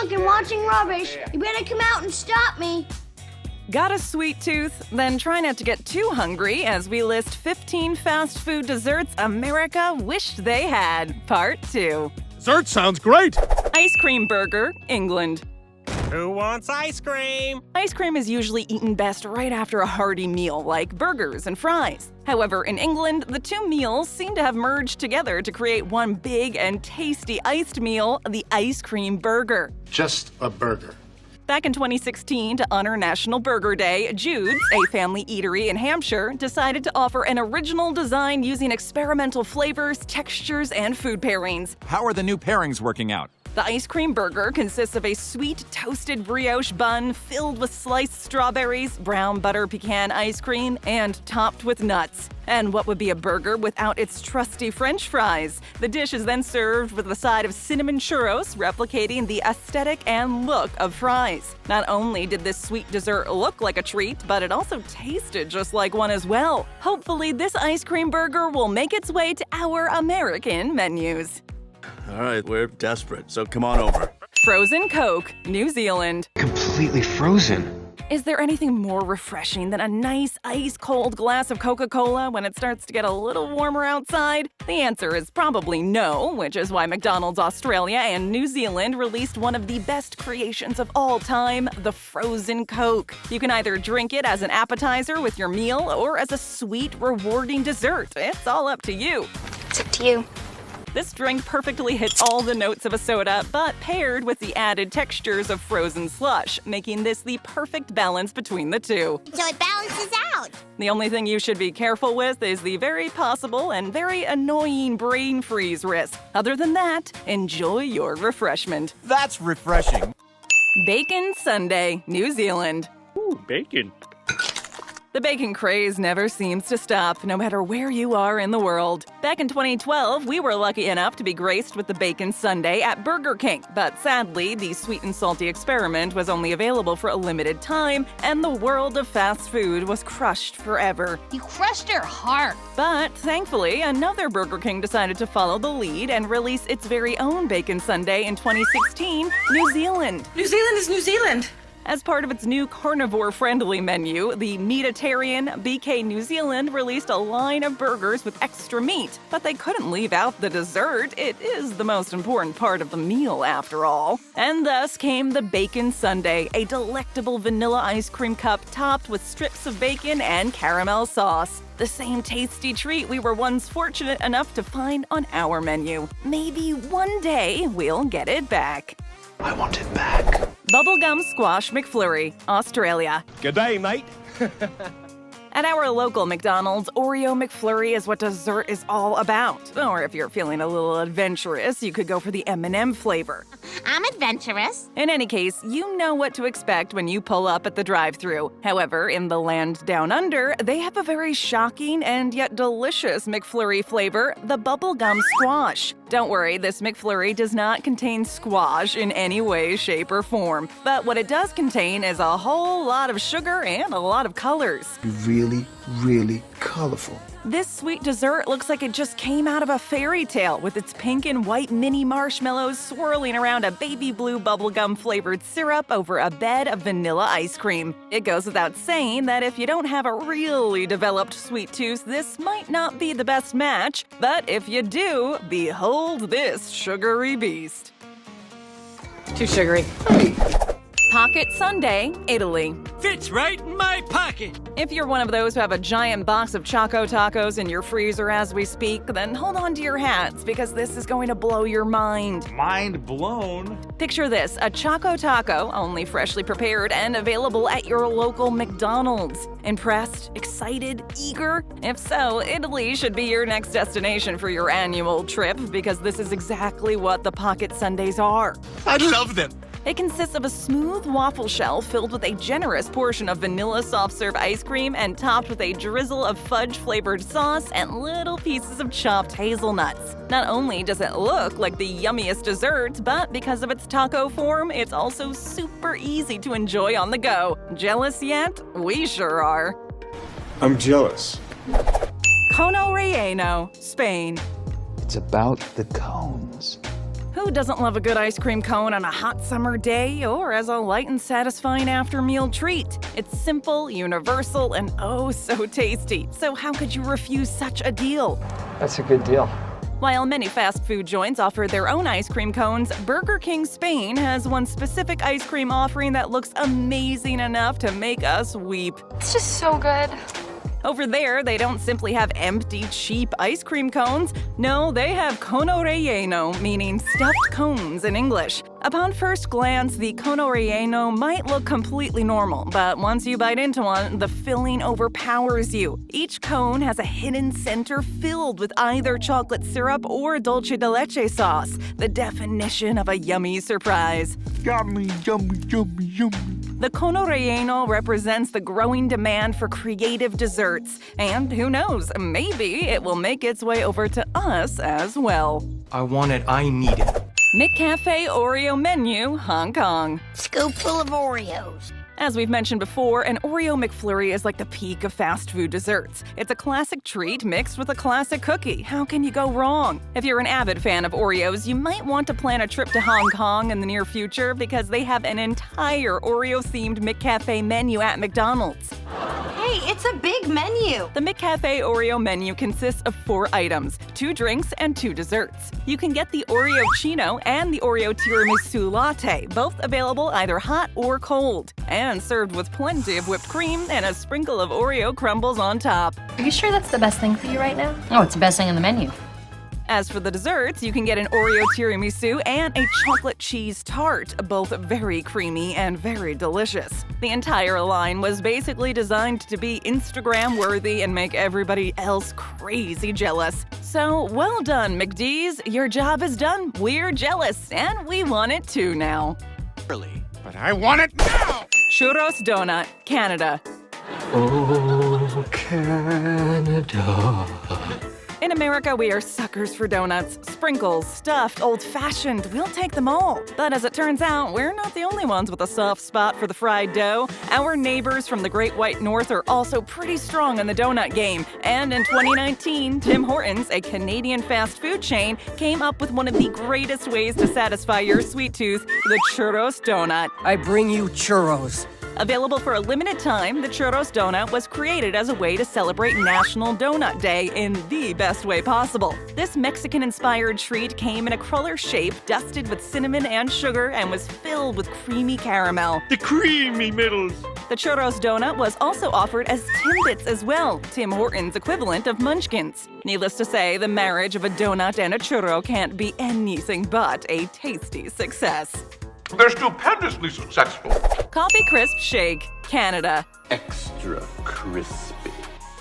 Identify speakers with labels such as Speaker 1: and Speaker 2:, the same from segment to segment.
Speaker 1: drunk and watching rubbish. You better come out and stop me.
Speaker 2: Got a sweet tooth? Then try not to get too hungry as we list 15 fast food desserts America wished they had, Part 2.
Speaker 3: Dessert sounds great!
Speaker 2: Ice cream burger, England.
Speaker 4: Who wants ice cream?
Speaker 2: Ice cream is usually eaten best right after a hearty meal, like burgers and fries. However, in England, the two meals seem to have merged together to create one big and tasty iced meal, the ice cream burger.
Speaker 5: Just a burger.
Speaker 2: Back in 2016, to honor National Burger Day, Jude's, a family eatery in Hampshire, decided to offer an original design using experimental flavors, textures, and food pairings.
Speaker 6: How are the new pairings working out?
Speaker 2: The ice cream burger consists of a sweet toasted brioche bun filled with sliced strawberries, brown butter pecan ice cream, and topped with nuts. And what would be a burger without its trusty French fries? The dish is then served with a side of cinnamon churros, replicating the aesthetic and look of fries. Not only did this sweet dessert look like a treat, but it also tasted just like one as well. Hopefully, this ice cream burger will make its way to our American menus.
Speaker 7: All right, we're desperate, so come on over.
Speaker 2: Frozen Coke, New Zealand.
Speaker 8: Completely frozen.
Speaker 2: Is there anything more refreshing than a nice ice-cold glass of Coca-Cola when it starts to get a little warmer outside? The answer is probably no, which is why McDonald's Australia and New Zealand released one of the best creations of all time, the Frozen Coke. You can either drink it as an appetizer with your meal or as a sweet, rewarding dessert. It's all up to you.
Speaker 1: It's up to you.
Speaker 2: This drink perfectly hits all the notes of a soda, but paired with the added textures of frozen slush, making this the perfect balance between the two.
Speaker 1: So it balances out.
Speaker 2: The only thing you should be careful with is the very possible and very annoying brain freeze risk. Other than that, enjoy your refreshment.
Speaker 6: That's refreshing.
Speaker 2: Bacon Sundae, New Zealand.
Speaker 3: Ooh, bacon.
Speaker 2: The bacon craze never seems to stop, no matter where you are in the world. Back in 2012, we were lucky enough to be graced with the Bacon Sundae at Burger King, but sadly, the sweet and salty experiment was only available for a limited time, and the world of fast food was crushed forever.
Speaker 1: You crushed her heart.
Speaker 2: But thankfully, another Burger King decided to follow the lead and release its very own Bacon Sundae in 2016, New Zealand.
Speaker 9: New Zealand is New Zealand.
Speaker 2: As part of its new carnivore-friendly menu, the Meatitarian BK New Zealand released a line of burgers with extra meat, but they couldn't leave out the dessert. It is the most important part of the meal, after all. And thus came the Bacon Sundae, a delectable vanilla ice cream cup topped with strips of bacon and caramel sauce. The same tasty treat we were once fortunate enough to find on our menu. Maybe one day we'll get it back.
Speaker 8: I want it back.
Speaker 2: Bubblegum Squash McFlurry, Australia.
Speaker 3: G'day, mate.
Speaker 2: At our local McDonald's, Oreo McFlurry is what dessert is all about. Or if you're feeling a little adventurous, you could go for the M&M flavor.
Speaker 1: I'm adventurous.
Speaker 2: In any case, you know what to expect when you pull up at the drive-thru. However, in the land down under, they have a very shocking and yet delicious McFlurry flavor, the Bubblegum Squash. Don't worry, this McFlurry does not contain squash in any way, shape, or form. But what it does contain is a whole lot of sugar and a lot of colors.
Speaker 8: Really, really colorful.
Speaker 2: This sweet dessert looks like it just came out of a fairy tale with its pink and white mini marshmallows swirling around a baby blue bubblegum flavored syrup over a bed of vanilla ice cream. It goes without saying that if you don't have a really developed sweet tooth, this might not be the best match, but if you do, behold this sugary beast.
Speaker 9: Too sugary.
Speaker 2: Pocket Sundae, Italy.
Speaker 4: Fits right in my pocket.
Speaker 2: If you're one of those who have a giant box of Choco Tacos in your freezer as we speak, then hold on to your hats because this is going to blow your mind.
Speaker 6: Mind blown.
Speaker 2: Picture this, a Choco Taco, only freshly prepared and available at your local McDonald's. Impressed? Excited? Eager? If so, Italy should be your next destination for your annual trip because this is exactly what the Pocket Sundaes are.
Speaker 4: I love them.
Speaker 2: It consists of a smooth waffle shell filled with a generous portion of vanilla soft-serve ice cream and topped with a drizzle of fudge-flavored sauce and little pieces of chopped hazelnuts. Not only does it look like the yummiest dessert, but because of its taco form, it's also super easy to enjoy on the go. Jealous yet? We sure are.
Speaker 10: I'm jealous.
Speaker 2: Cono Relleno, Spain.
Speaker 8: It's about the cones.
Speaker 2: Who doesn't love a good ice cream cone on a hot summer day or as a light and satisfying after-meal treat? It's simple, universal, and oh so tasty. So how could you refuse such a deal?
Speaker 5: That's a good deal.
Speaker 2: While many fast food joints offer their own ice cream cones, Burger King Spain has one specific ice cream offering that looks amazing enough to make us weep.
Speaker 1: It's just so good.
Speaker 2: Over there, they don't simply have empty, cheap ice cream cones. No, they have Cono Relleno, meaning stuffed cones in English. Upon first glance, the Cono Relleno might look completely normal, but once you bite into one, the filling overpowers you. Each cone has a hidden center filled with either chocolate syrup or dulce de leche sauce, the definition of a yummy surprise.
Speaker 3: Yummy, yummy, yummy, yummy.
Speaker 2: The Cono Relleno represents the growing demand for creative desserts, and who knows, maybe it will make its way over to us as well.
Speaker 5: I want it, I need it.
Speaker 2: McCafe Oreo Menu, Hong Kong.
Speaker 1: Scoop full of Oreos.
Speaker 2: As we've mentioned before, an Oreo McFlurry is like the peak of fast food desserts. It's a classic treat mixed with a classic cookie. How can you go wrong? If you're an avid fan of Oreos, you might want to plan a trip to Hong Kong in the near future because they have an entire Oreo-themed McCafe menu at McDonald's.
Speaker 9: Hey, it's a big menu.
Speaker 2: The McCafe Oreo menu consists of 4 items, 2 drinks, and 2 desserts. You can get the Oreo Chino and the Oreo Tiramisu Latte, both available either hot or cold, and served with plenty of whipped cream and a sprinkle of Oreo crumbles on top.
Speaker 11: Are you sure that's the best thing for you right now? Oh, it's the best thing on the menu.
Speaker 2: As for the desserts, you can get an Oreo tiramisu and a chocolate cheese tart, both very creamy and very delicious. The entire line was basically designed to be Instagram-worthy and make everybody else crazy jealous. So, well done, McD's. Your job is done. We're jealous, and we want it too now.
Speaker 3: Really? But I want it now!
Speaker 2: Churros Donut, Canada.
Speaker 5: Oh, Canada.
Speaker 2: In America, we are suckers for donuts. Sprinkles, stuffed, old-fashioned, we'll take them all. But as it turns out, we're not the only ones with a soft spot for the fried dough. Our neighbors from the Great White North are also pretty strong in the donut game. And in 2019, Tim Hortons, a Canadian fast food chain, came up with one of the greatest ways to satisfy your sweet tooth, the Churros Donut.
Speaker 5: I bring you churros.
Speaker 2: Available for a limited time, the Churros Donut was created as a way to celebrate National Donut Day in the best way possible. This Mexican-inspired treat came in a cruller shape, dusted with cinnamon and sugar, and was filled with creamy caramel.
Speaker 3: The creamy middles.
Speaker 2: The Churros Donut was also offered as Timbits as well, Tim Hortons' equivalent of Munchkins. Needless to say, the marriage of a donut and a churro can't be anything but a tasty success.
Speaker 12: They're stupendously successful.
Speaker 2: Coffee Crisp Shake, Canada.
Speaker 7: Extra crispy.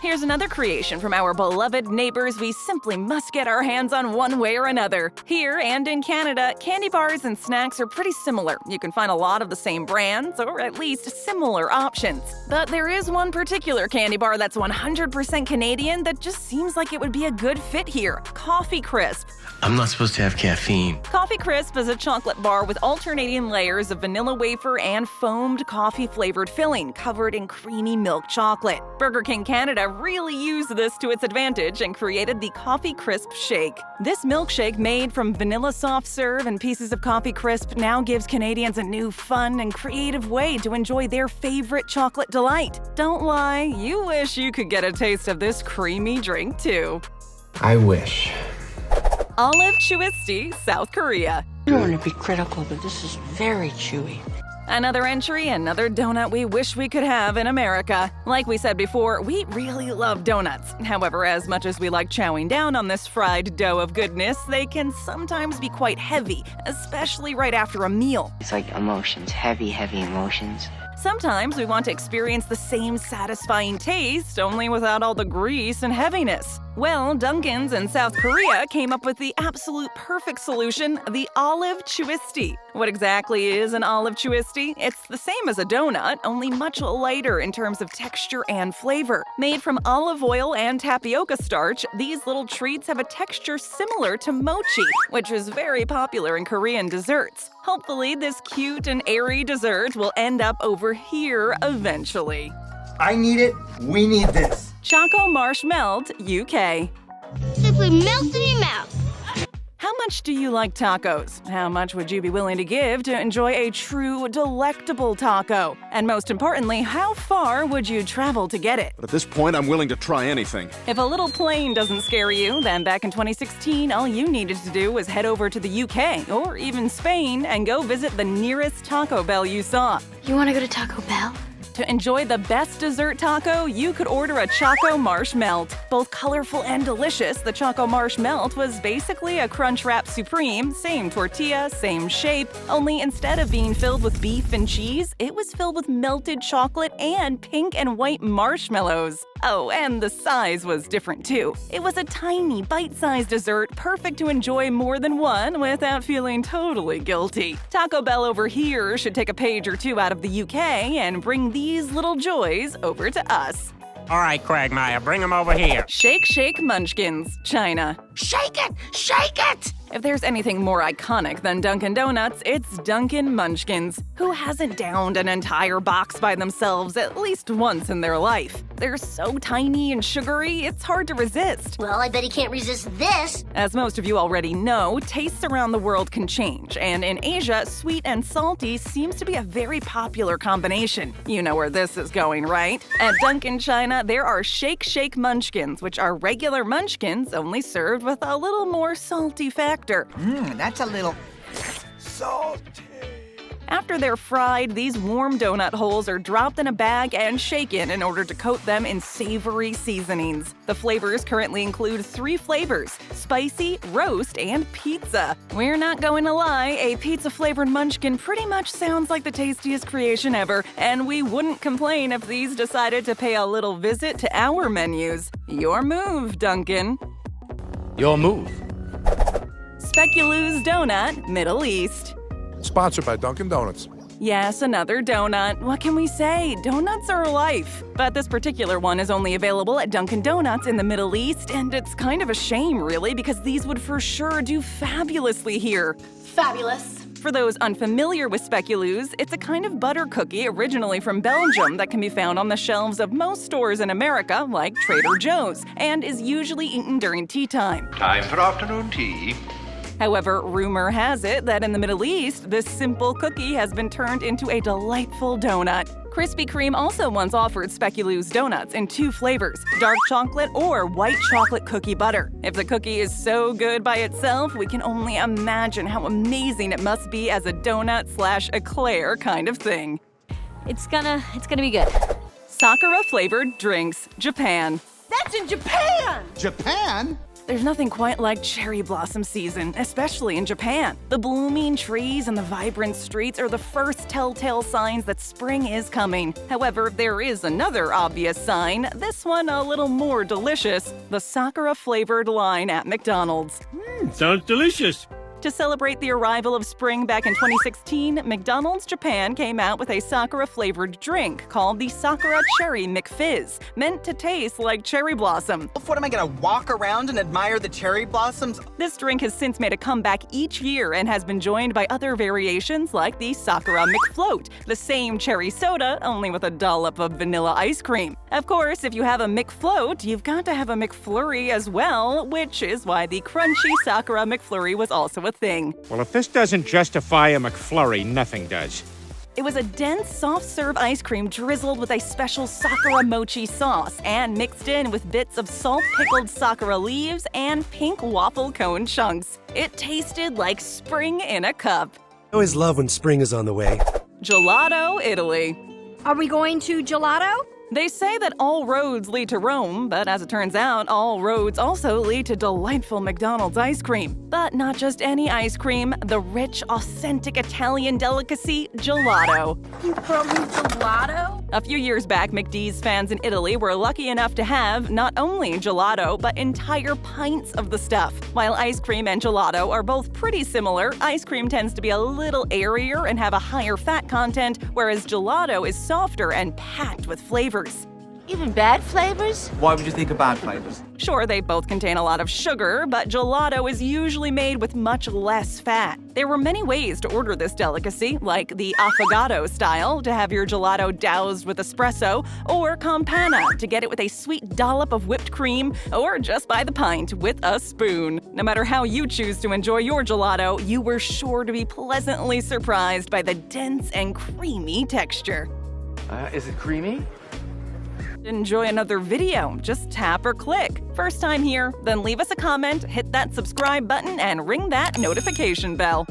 Speaker 2: Here's another creation from our beloved neighbors we simply must get our hands on one way or another. Here and in Canada, candy bars and snacks are pretty similar. You can find a lot of the same brands, or at least similar options. But there is one particular candy bar that's 100% Canadian that just seems like it would be a good fit here. Coffee Crisp.
Speaker 8: I'm not supposed to have caffeine.
Speaker 2: Coffee Crisp is a chocolate bar with alternating layers of vanilla wafer and foamed coffee-flavored filling covered in creamy milk chocolate. Burger King Canada really used this to its advantage and created the Coffee Crisp Shake. This milkshake made from vanilla soft serve and pieces of Coffee Crisp now gives Canadians a new, fun, and creative way to enjoy their favorite chocolate delight. Don't lie, you wish you could get a taste of this creamy drink too.
Speaker 8: I wish.
Speaker 2: Olive Chewisty, South Korea.
Speaker 9: I don't want to be critical, but this is very chewy.
Speaker 2: Another entry, another donut we wish we could have in America. Like we said before, we really love donuts. However, as much as we like chowing down on this fried dough of goodness, they can sometimes be quite heavy, especially right after a meal.
Speaker 13: It's like emotions, heavy, heavy emotions.
Speaker 2: Sometimes we want to experience the same satisfying taste, only without all the grease and heaviness. Well, Dunkin's in South Korea came up with the absolute perfect solution, the olive chewisty. What exactly is an olive chewisty? It's the same as a donut, only much lighter in terms of texture and flavor. Made from olive oil and tapioca starch, these little treats have a texture similar to mochi, which is very popular in Korean desserts. Hopefully, this cute and airy dessert will end up over here eventually.
Speaker 5: I need it. We need this.
Speaker 2: ChocoMarsh Melt, UK.
Speaker 1: Simply melts in your mouth.
Speaker 2: How much do you like tacos? How much would you be willing to give to enjoy a true, delectable taco? And most importantly, how far would you travel to get it?
Speaker 3: But at this point, I'm willing to try anything.
Speaker 2: If a little plane doesn't scare you, then back in 2016, all you needed to do was head over to the UK or even Spain and go visit the nearest Taco Bell you saw.
Speaker 1: You want to go to Taco Bell?
Speaker 2: To enjoy the best dessert taco, you could order a ChocoMarsh Melt. Both colorful and delicious, the ChocoMarsh Melt was basically a Crunchwrap Supreme, same tortilla, same shape, only instead of being filled with beef and cheese, it was filled with melted chocolate and pink and white marshmallows. Oh, and the size was different too. It was a tiny, bite-sized dessert, perfect to enjoy more than one without feeling totally guilty. Taco Bell over here should take a page or two out of the UK and bring these little joys over to us.
Speaker 4: All right, Quagmire, bring them over here.
Speaker 2: Shake Shake Munchkins, China.
Speaker 1: Shake it! Shake it!
Speaker 2: If there's anything more iconic than Dunkin' Donuts, it's Dunkin' Munchkins. Who hasn't downed an entire box by themselves at least once in their life? They're so tiny and sugary, it's hard to resist.
Speaker 1: Well, I bet he can't resist this.
Speaker 2: As most of you already know, tastes around the world can change, and in Asia, sweet and salty seems to be a very popular combination. You know where this is going, right? At Dunkin' China, there are Shake Shake Munchkins, which are regular Munchkins, only served with a little more salty factor.
Speaker 5: That's a little salty.
Speaker 2: After they're fried, these warm donut holes are dropped in a bag and shaken in order to coat them in savory seasonings. The flavors currently include 3 flavors: spicy, roast, and pizza. We're not going to lie, a pizza-flavored munchkin pretty much sounds like the tastiest creation ever, and we wouldn't complain if these decided to pay a little visit to our menus. Your move, Dunkin'.
Speaker 8: Your move.
Speaker 2: Speculoos Donut, Middle East.
Speaker 3: Sponsored by Dunkin' Donuts.
Speaker 2: Yes, another donut. What can we say? Donuts are life. But this particular one is only available at Dunkin' Donuts in the Middle East, and it's kind of a shame, really, because these would for sure do fabulously here.
Speaker 1: Fabulous.
Speaker 2: For those unfamiliar with Speculoos, it's a kind of butter cookie originally from Belgium that can be found on the shelves of most stores in America, like Trader Joe's, and is usually eaten during tea time.
Speaker 12: Time for afternoon tea.
Speaker 2: However, rumor has it that in the Middle East, this simple cookie has been turned into a delightful donut. Krispy Kreme also once offered Speculoos donuts in 2 flavors, dark chocolate or white chocolate cookie butter. If the cookie is so good by itself, we can only imagine how amazing it must be as a donut/eclair kind of thing.
Speaker 11: It's gonna be good.
Speaker 2: Sakura-Flavored drinks, Japan.
Speaker 9: That's in Japan!
Speaker 5: Japan?
Speaker 2: There's nothing quite like cherry blossom season, especially in Japan. The blooming trees and the vibrant streets are the first telltale signs that spring is coming. However, there is another obvious sign, this one a little more delicious, the Sakura-flavored line at McDonald's.
Speaker 4: Sounds delicious.
Speaker 2: To celebrate the arrival of spring back in 2016, McDonald's Japan came out with a Sakura-flavored drink called the Sakura Cherry McFizz, meant to taste like cherry blossom.
Speaker 5: What, am I gonna walk around and admire the cherry blossoms?
Speaker 2: This drink has since made a comeback each year and has been joined by other variations like the Sakura McFloat, the same cherry soda, only with a dollop of vanilla ice cream. Of course, if you have a McFloat, you've got to have a McFlurry as well, which is why the crunchy Sakura McFlurry was also a thing.
Speaker 3: Well, if this doesn't justify a McFlurry, nothing does.
Speaker 2: It was a dense, soft-serve ice cream drizzled with a special Sakura mochi sauce and mixed in with bits of salt-pickled Sakura leaves and pink waffle cone chunks. It tasted like spring in a cup.
Speaker 14: I always love when spring is on the way.
Speaker 2: Gelato, Italy.
Speaker 1: Are we going to Gelato?
Speaker 2: They say that all roads lead to Rome, but as it turns out, all roads also lead to delightful McDonald's ice cream. But not just any ice cream, the rich, authentic Italian delicacy, gelato.
Speaker 1: You brought me gelato?
Speaker 2: A few years back, McD's fans in Italy were lucky enough to have not only gelato, but entire pints of the stuff. While ice cream and gelato are both pretty similar, ice cream tends to be a little airier and have a higher fat content, whereas gelato is softer and packed with flavors.
Speaker 9: Even bad flavors?
Speaker 5: Why would you think of bad flavors?
Speaker 2: Sure, they both contain a lot of sugar, but gelato is usually made with much less fat. There were many ways to order this delicacy, like the affogato style, to have your gelato doused with espresso, or campana, to get it with a sweet dollop of whipped cream, or just by the pint with a spoon. No matter how you choose to enjoy your gelato, you were sure to be pleasantly surprised by the dense and creamy texture.
Speaker 8: Is it creamy?
Speaker 2: Enjoy another video, just tap or click. First time here, then leave us a comment, hit that subscribe button, and ring that notification bell.